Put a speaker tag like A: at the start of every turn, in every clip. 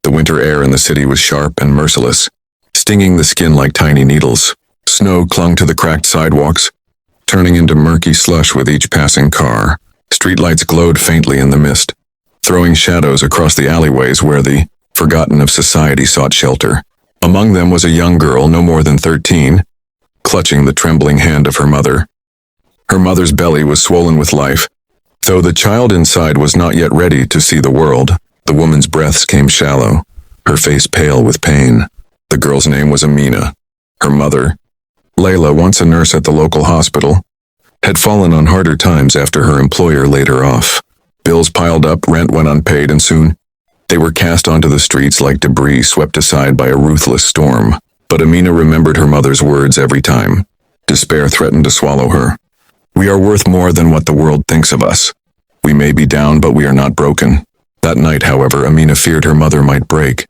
A: The winter air in the city was sharp and merciless, stinging the skin like tiny needles. Snow clung to the cracked sidewalks, turning into murky slush with each passing car. Streetlights glowed faintly in the mist, throwing shadows across the alleyways where the forgotten of society sought shelter. Among them was a young girl no more than 13, clutching the trembling hand of her mother. Her mother's belly was swollen with life. Though the child inside was not yet ready to see the world, the woman's breaths came shallow, her face pale with pain. The girl's name was Amina. Her mother, Layla, once a nurse at the local hospital, had fallen on harder times after her employer laid her off. Bills piled up, rent went unpaid, and soon they were cast onto the streets like debris swept aside by a ruthless storm. But Amina remembered her mother's words every time. Despair threatened to swallow her. "We are worth more than what the world thinks of us. We may be down, but we are not broken." That night, however, Amina feared her mother might break.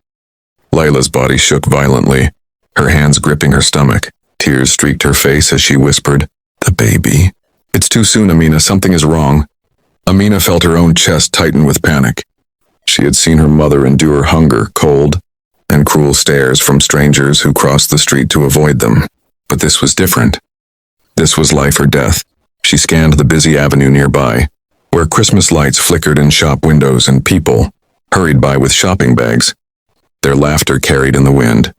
A: Layla's body shook violently, her hands gripping her stomach. Tears streaked her face as she whispered, "The baby." "It's too soon, Amina. Something is wrong." Amina felt her own chest tighten with panic. She had seen her mother endure hunger, cold, and cruel stares from strangers who crossed the street to avoid them. But this was different. This was life or death. She scanned the busy avenue nearby, where Christmas lights flickered in shop windows and people hurried by with shopping bags, their laughter carried in the wind.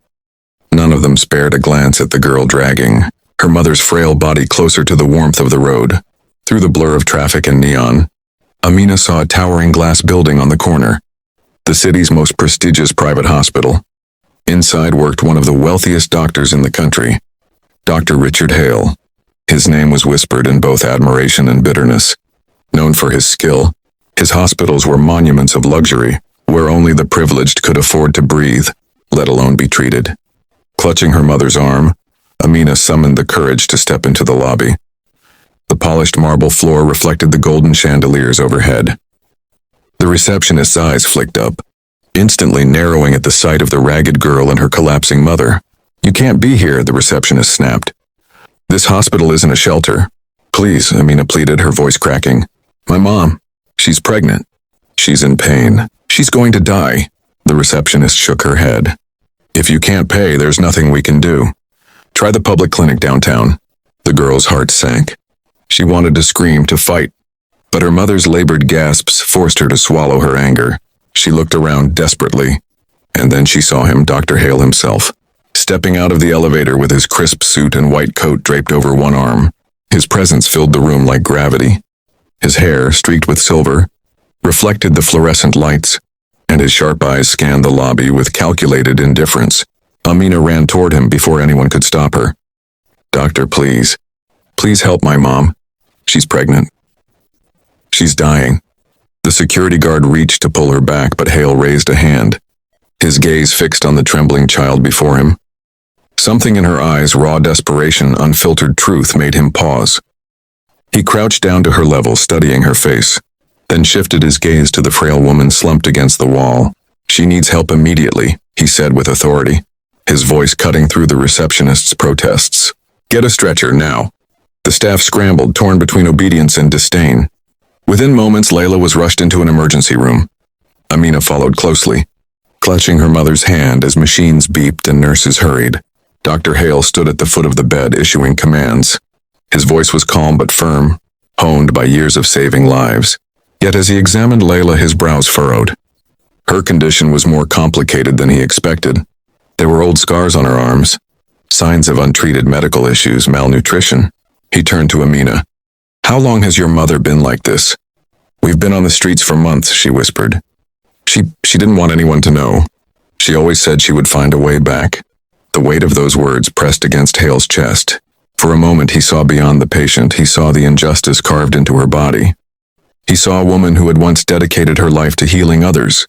A: None of them spared a glance at the girl dragging her mother's frail body closer to the warmth of the road. Through the blur of traffic and neon, Amina saw a towering glass building on the corner, the city's most prestigious private hospital. Inside worked one of the wealthiest doctors in the country, Dr. Richard Hale. His name was whispered in both admiration and bitterness. Known for his skill, his hospitals were monuments of luxury, where only the privileged could afford to breathe, let alone be treated. Clutching her mother's arm, Amina summoned the courage to step into the lobby. The polished marble floor reflected the golden chandeliers overhead. The receptionist's eyes flicked up, instantly narrowing at the sight of the ragged girl and her collapsing mother. "You can't be here," the receptionist snapped. "This hospital isn't a shelter." "Please," Amina pleaded, her voice cracking. "My mom, she's pregnant. She's in pain. She's going to die." The receptionist shook her head. "If you can't pay, there's nothing we can do. Try the public clinic downtown." The girl's heart sank. She wanted to scream, to fight, but her mother's labored gasps forced her to swallow her anger. She looked around desperately, and then she saw him, Dr. Hale himself, stepping out of the elevator with his crisp suit and white coat draped over one arm. His presence filled the room like gravity. His hair, streaked with silver, reflected the fluorescent lights, and his sharp eyes scanned the lobby with calculated indifference. Amina ran toward him before anyone could stop her. "Doctor, please. Please help my mom. She's pregnant. She's dying." The security guard reached to pull her back, but Hale raised a hand, his gaze fixed on the trembling child before him. Something in her eyes, raw desperation, unfiltered truth, made him pause. He crouched down to her level, studying her face, then shifted his gaze to the frail woman slumped against the wall. "She needs help immediately," he said with authority, his voice cutting through the receptionist's protests. "Get a stretcher, now." The staff scrambled, torn between obedience and disdain. Within moments, Layla was rushed into an emergency room. Amina followed closely, clutching her mother's hand as machines beeped and nurses hurried. Dr. Hale stood at the foot of the bed, issuing commands. His voice was calm but firm, honed by years of saving lives. Yet as he examined Layla, his brows furrowed. Her condition was more complicated than he expected. There were old scars on her arms, signs of untreated medical issues, malnutrition. He turned to Amina. "How long has your mother been like this?" "We've been on the streets for months," she whispered. She didn't want anyone to know. She always said she would find a way back." The weight of those words pressed against Hale's chest. For a moment he saw beyond the patient. He saw the injustice carved into her body. He saw a woman who had once dedicated her life to healing others,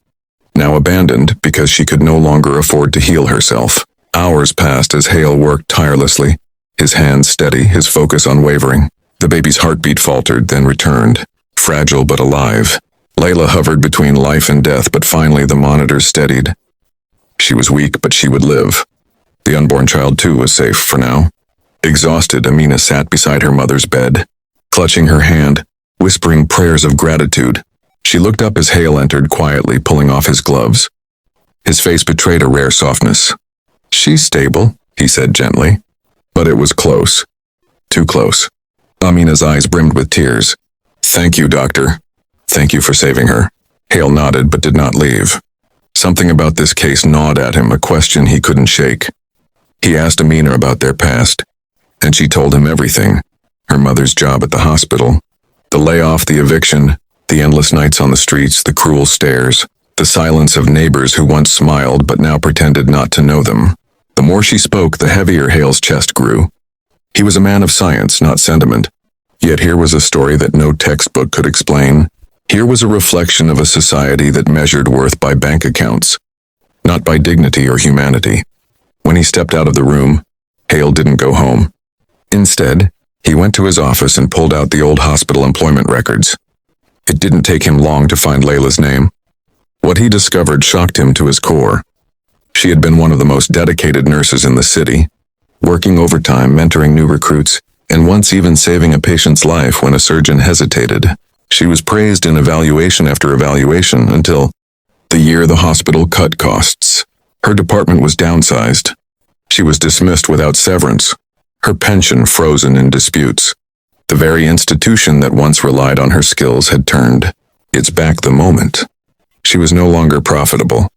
A: now abandoned because she could no longer afford to heal herself. Hours passed as Hale worked tirelessly, his hands steady, his focus unwavering. The baby's heartbeat faltered, then returned, fragile but alive. Layla hovered between life and death, but finally the monitors steadied. She was weak, but she would live. The unborn child, too, was safe for now. Exhausted, Amina sat beside her mother's bed, clutching her hand, whispering prayers of gratitude. She looked up as Hale entered quietly, pulling off his gloves. His face betrayed a rare softness. "She's stable," he said gently. But it was close. Too close. Amina's eyes brimmed with tears. "Thank you, doctor. Thank you for saving her." Hale nodded but did not leave. Something about this case gnawed at him, a question he couldn't shake. He asked Amina about their past, and she told him everything. Her mother's job at the hospital, the layoff, the eviction, the endless nights on the streets, the cruel stares, the silence of neighbors who once smiled but now pretended not to know them. The more she spoke, the heavier Hale's chest grew. He was a man of science, not sentiment. Yet here was a story that no textbook could explain. Here was a reflection of a society that measured worth by bank accounts, not by dignity or humanity. When he stepped out of the room, Hale didn't go home. Instead, he went to his office and pulled out the old hospital employment records. It didn't take him long to find Layla's name. What he discovered shocked him to his core. She had been one of the most dedicated nurses in the city, working overtime, mentoring new recruits, and once even saving a patient's life when a surgeon hesitated. She was praised in evaluation after evaluation until the year the hospital cut costs. Her department was downsized. She was dismissed without severance, her pension frozen in disputes. The very institution that once relied on her skills had turned its back the moment. She was no longer profitable.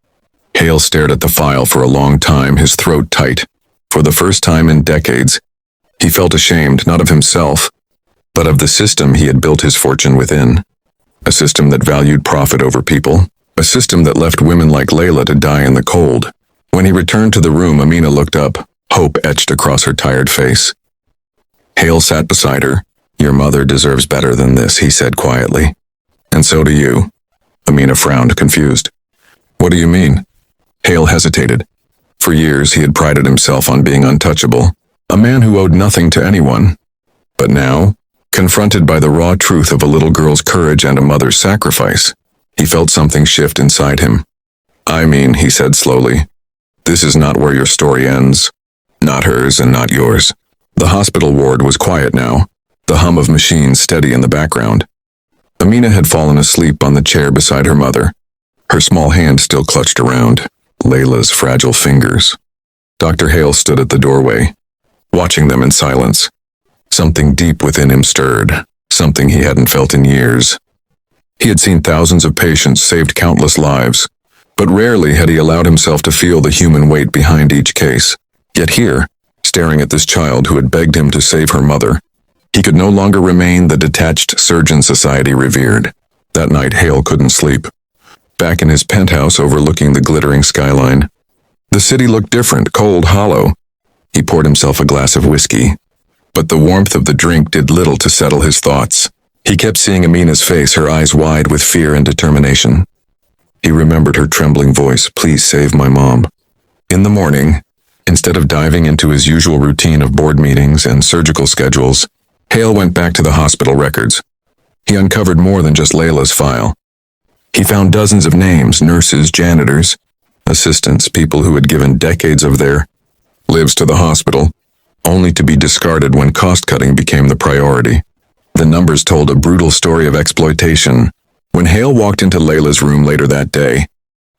A: Hale stared at the file for a long time, his throat tight. For the first time in decades, he felt ashamed, not of himself, but of the system he had built his fortune within. A system that valued profit over people. A system that left women like Layla to die in the cold. When he returned to the room, Amina looked up, hope etched across her tired face. Hale sat beside her. "Your mother deserves better than this," he said quietly. "And so do you." Amina frowned, confused. "What do you mean?" Hale hesitated. For years he had prided himself on being untouchable, a man who owed nothing to anyone. But now, confronted by the raw truth of a little girl's courage and a mother's sacrifice, he felt something shift inside him. "I mean," he said slowly, "this is not where your story ends. Not hers and not yours." The hospital ward was quiet now, the hum of machines steady in the background. Amina had fallen asleep on the chair beside her mother, her small hand still clutched around Layla's fragile fingers. Dr. Hale stood at the doorway, watching them in silence. Something deep within him stirred, something he hadn't felt in years. He had seen thousands of patients, saved countless lives, but rarely had he allowed himself to feel the human weight behind each case. Yet here, staring at this child who had begged him to save her mother, he could no longer remain the detached surgeon society revered. That night, Hale couldn't sleep. Back in his penthouse overlooking the glittering skyline, the city looked different, cold, hollow. He poured himself a glass of whiskey, but the warmth of the drink did little to settle his thoughts. He kept seeing Amina's face, her eyes wide with fear and determination. He remembered her trembling voice, "Please save my mom." In the morning, instead of diving into his usual routine of board meetings and surgical schedules, Hale went back to the hospital records. He uncovered more than just Layla's file. He found dozens of names, nurses, janitors, assistants, people who had given decades of their lives to the hospital, only to be discarded when cost-cutting became the priority. The numbers told a brutal story of exploitation. When Hale walked into Layla's room later that day,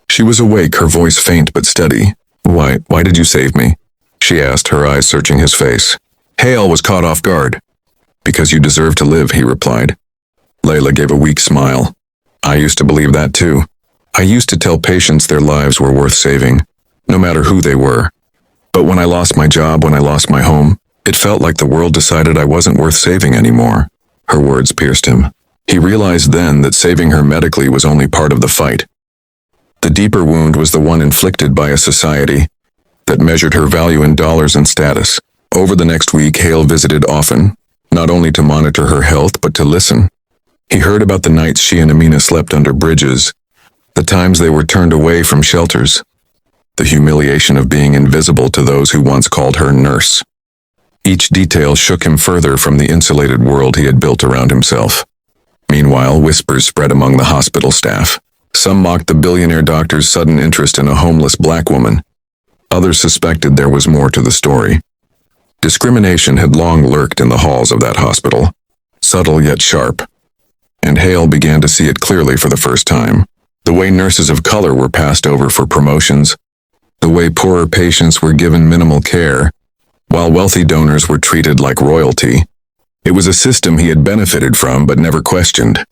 A: she was awake, her voice faint but steady. Why did you save me?" she asked, her eyes searching his face. Hale was caught off guard. "Because you deserve to live," he replied. Layla gave a weak smile. "I used to believe that too. I used to tell patients their lives were worth saving, no matter who they were. But when I lost my job, when I lost my home, it felt like the world decided I wasn't worth saving anymore." Her words pierced him. He realized then that saving her medically was only part of the fight. The deeper wound was the one inflicted by a society that measured her value in dollars and status. Over the next week, Hale visited often, not only to monitor her health but to listen. He heard about the nights she and Amina slept under bridges, the times they were turned away from shelters, the humiliation of being invisible to those who once called her nurse. Each detail shook him further from the insulated world he had built around himself. Meanwhile, whispers spread among the hospital staff. Some mocked the billionaire doctor's sudden interest in a homeless black woman. Others suspected there was more to the story. Discrimination had long lurked in the halls of that hospital, subtle yet sharp, and Hale began to see it clearly for the first time. The way nurses of color were passed over for promotions, the way poorer patients were given minimal care, while wealthy donors were treated like royalty. It was a system he had benefited from but never questioned.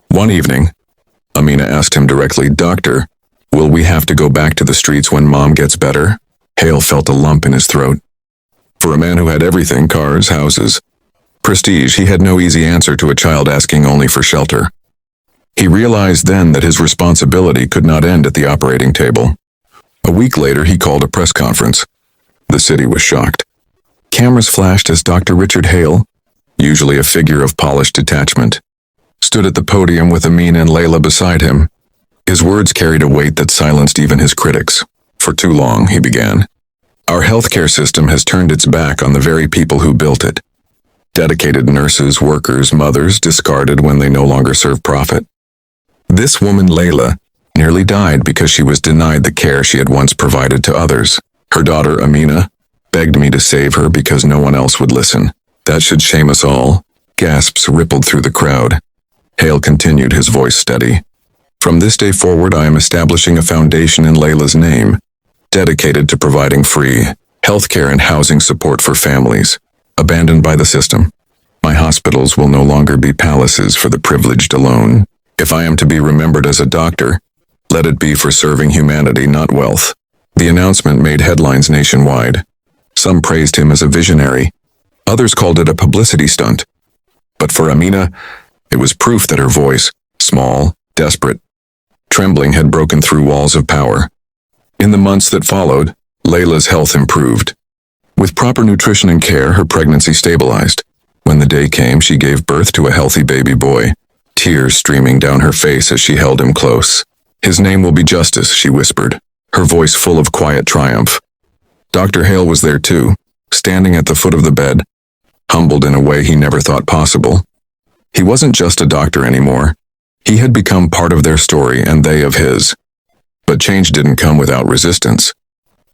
A: One evening, Amina asked him directly, "Doctor, will we have to go back to the streets when Mom gets better?" Hale felt a lump in his throat. For a man who had everything, cars, houses, prestige, he had no easy answer to a child asking only for shelter. He realized then that his responsibility could not end at the operating table. A week later, he called a press conference. The city was shocked. Cameras flashed as Dr. Richard Hale, usually a figure of polished detachment, stood at the podium with Amina and Layla beside him. His words carried a weight that silenced even his critics. "For too long," he began, "our healthcare system has turned its back on the very people who built it. Dedicated nurses, workers, mothers, discarded when they no longer serve profit. This woman, Layla, nearly died because she was denied the care she had once provided to others. Her daughter, Amina, begged me to save her because no one else would listen. That should shame us all." Gasps rippled through the crowd. Hale continued, his voice steady. "From this day forward, I am establishing a foundation in Layla's name, dedicated to providing free healthcare and housing support for families abandoned by the system. My hospitals will no longer be palaces for the privileged alone. If I am to be remembered as a doctor, let it be for serving humanity, not wealth." The announcement made headlines nationwide. Some praised him as a visionary. Others called it a publicity stunt. But for Amina, it was proof that her voice, small, desperate, trembling, had broken through walls of power. In the months that followed, Layla's health improved. With proper nutrition and care, her pregnancy stabilized. When the day came, she gave birth to a healthy baby boy, tears streaming down her face as she held him close. "His name will be Justice," she whispered, her voice full of quiet triumph. Dr. Hale was there too, standing at the foot of the bed, humbled in a way he never thought possible. He wasn't just a doctor anymore. He had become part of their story and they of his. But change didn't come without resistance.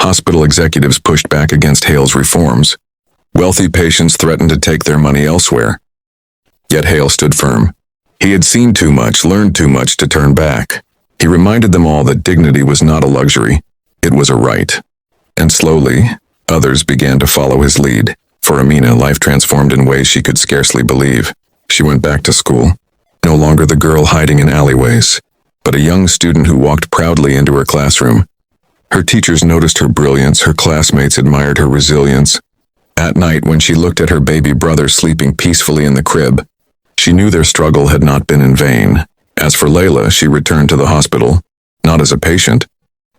A: Hospital executives pushed back against Hale's reforms. Wealthy patients threatened to take their money elsewhere. Yet Hale stood firm. He had seen too much, learned too much to turn back. He reminded them all that dignity was not a luxury. It was a right. And slowly, others began to follow his lead. For Amina, life transformed in ways she could scarcely believe. She went back to school, no longer the girl hiding in alleyways, but a young student who walked proudly into her classroom. Her teachers noticed her brilliance, her classmates admired her resilience. At night, when she looked at her baby brother sleeping peacefully in the crib, she knew their struggle had not been in vain. As for Layla, she returned to the hospital, not as a patient,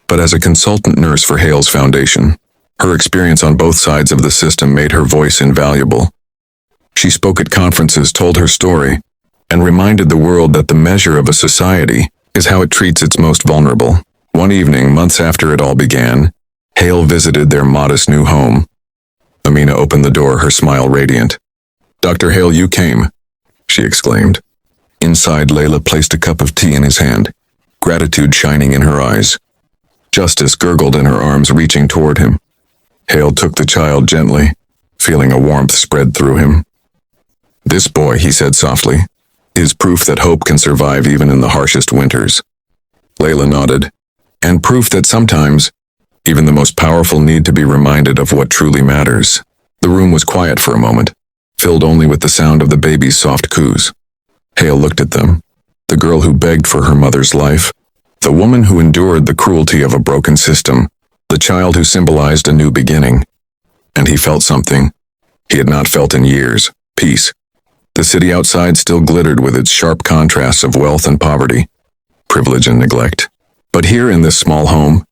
A: but as a consultant nurse for Hale's foundation. Her experience on both sides of the system made her voice invaluable. She spoke at conferences, told her story, and reminded the world that the measure of a society is how it treats its most vulnerable. One evening, months after it all began, Hale visited their modest new home. Amina opened the door, her smile radiant. "Dr. Hale, you came," she exclaimed. Inside, Layla placed a cup of tea in his hand, gratitude shining in her eyes. Justice gurgled in her arms, reaching toward him. Hale took the child gently, feeling a warmth spread through him. "This boy," he said softly, "is proof that hope can survive even in the harshest winters." Layla nodded, and proof that sometimes, even the most powerful need to be reminded of what truly matters. The room was quiet for a moment, filled only with the sound of the baby's soft coos. Hale looked at them, the girl who begged for her mother's life, the woman who endured the cruelty of a broken system, the child who symbolized a new beginning. And he felt something he had not felt in years: peace. The city outside still glittered with its sharp contrasts of wealth and poverty, privilege and neglect. But here in this small home,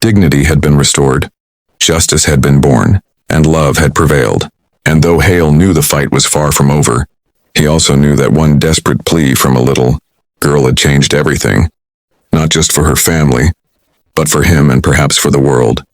A: dignity had been restored, justice had been born, and love had prevailed. And though Hale knew the fight was far from over, he also knew that one desperate plea from a little girl had changed everything, not just for her family, but for him and perhaps for the world.